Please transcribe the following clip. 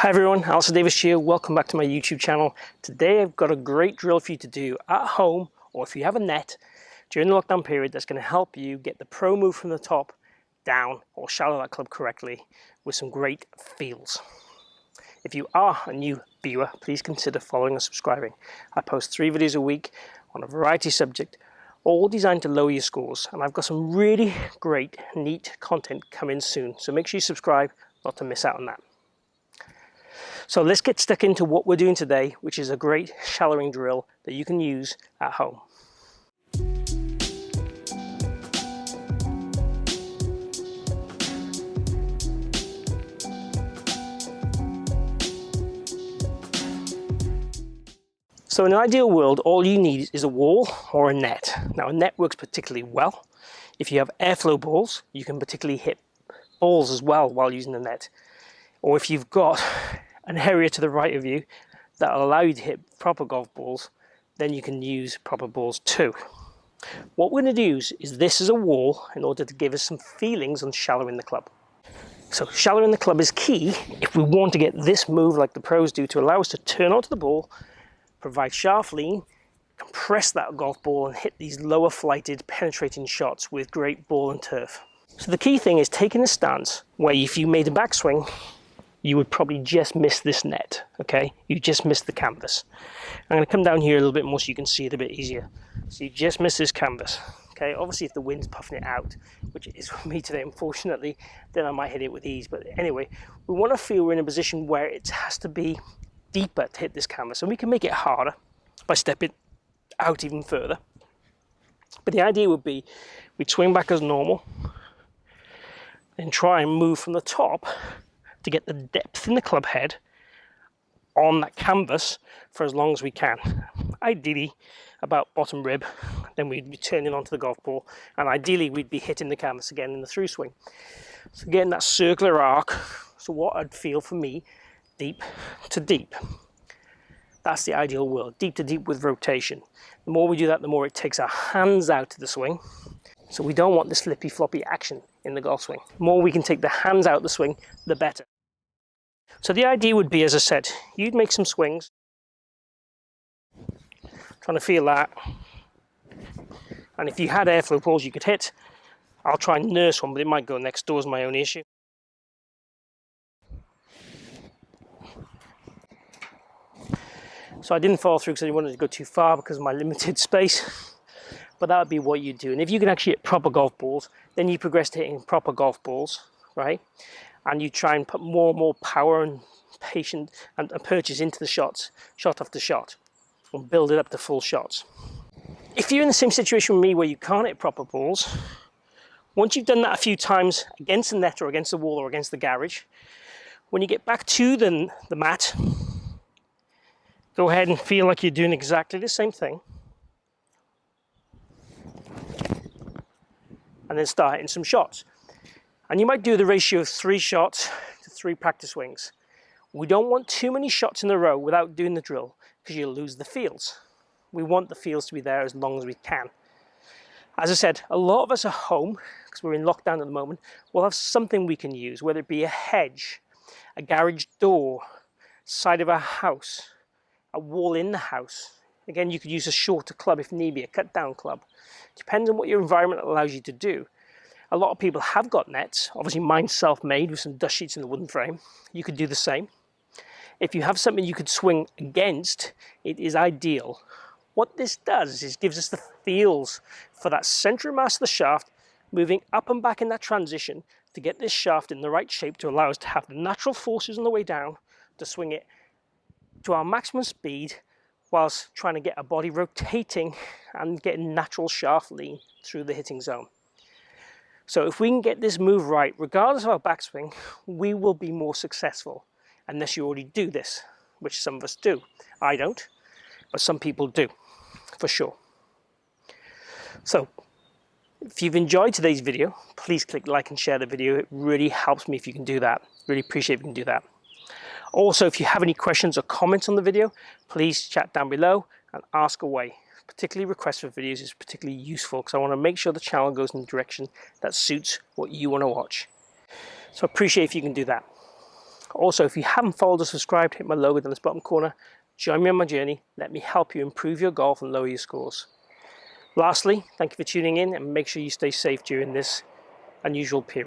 Hi everyone, Alistair Davies here. Welcome back to my YouTube channel. Today I've got a great drill for you to do at home, or if you have a net during the lockdown period, that's going to help you get the pro move from the top down or shallow that club correctly with some great feels. If you are a new viewer, please consider following and subscribing. I post 3 videos a week on a variety of subjects, all designed to lower your scores, and I've got some really great, neat content coming soon. So make sure you subscribe not to miss out on that. So let's get stuck into what we're doing today, which is a great shallowing drill that you can use at home. So in an ideal world, all you need is a wall or a net. Now a net works particularly well. If you have airflow balls, you can particularly hit balls as well while using the net. Or if you've got an area to the right of you that will allow you to hit proper golf balls, then you can use proper balls too. What we're going to use is this as a wall in order to give us some feelings on shallowing the club. So shallowing the club is key if we want to get this move like the pros do, to allow us to turn onto the ball, provide shaft lean, compress that golf ball and hit these lower flighted penetrating shots with great ball and turf. So the key thing is taking a stance where if you made a backswing, you would probably just miss this net, okay? You just missed the canvas. I'm going to come down here a little bit more so you can see it a bit easier. So you just miss this canvas, okay? Obviously if the wind's puffing it out, which it is for me today unfortunately, then I might hit it with ease. But anyway, we want to feel we're in a position where it has to be deeper to hit this canvas, and we can make it harder by stepping out even further. But the idea would be we'd swing back as normal, then try and move from the top to get the depth in the club head on that canvas for as long as we can. Ideally about bottom rib, then we'd be turning onto the golf ball, and ideally we'd be hitting the canvas again in the through swing. So getting that circular arc, so what I'd feel for me, deep to deep. That's the ideal world, deep to deep with rotation. The more we do that, the more it takes our hands out of the swing. So we don't want this flippy floppy action in the golf swing. The more we can take the hands out of the swing, the better. So the idea would be, as I said, you'd make some swings, trying to feel that. And if you had airflow balls you could hit, I'll try and nurse one, but it might go next door, is my own issue. So I didn't fall through because I didn't want to go too far because of my limited space. But that would be what you do. And if you can actually hit proper golf balls, then you progress to hitting proper golf balls, right? And you try and put more and more power and patience and purchase into the shots, shot after shot, and build it up to full shots. If you're in the same situation with me where you can't hit proper balls, once you've done that a few times against the net or against the wall or against the garage, when you get back to the mat, go ahead and feel like you're doing exactly the same thing. And then start hitting some shots. And you might do the ratio of 3 shots to 3 practice swings. We don't want too many shots in a row without doing the drill, because you'll lose the feels. We want the feels to be there as long as we can. As I said, a lot of us are home, because we're in lockdown at the moment, we'll have something we can use, whether it be a hedge, a garage door, side of our house, a wall in the house. Again, you could use a shorter club if need be, a cut down club. Depends on what your environment allows you to do. A lot of people have got nets. Obviously mine's self-made with some dust sheets in the wooden frame. You could do the same. If you have something you could swing against, it is ideal. What this does is gives us the feels for that center of mass of the shaft, moving up and back in that transition to get this shaft in the right shape to allow us to have the natural forces on the way down to swing it to our maximum speed whilst trying to get our body rotating and getting natural shaft lean through the hitting zone. So if we can get this move right, regardless of our backswing, we will be more successful, unless you already do this, which some of us do. I don't, but some people do, for sure. So if you've enjoyed today's video, please click like and share the video. It really helps me if you can do that. Really appreciate if you can do that. Also, if you have any questions or comments on the video, please chat down below and ask away. Particularly requests for videos is particularly useful because I want to make sure the channel goes in the direction that suits what you want to watch. So I appreciate if you can do that. Also, if you haven't followed or subscribed, hit my logo down this bottom corner. Join me on my journey. Let me help you improve your golf and lower your scores. Lastly, thank you for tuning in, and make sure you stay safe during this unusual period.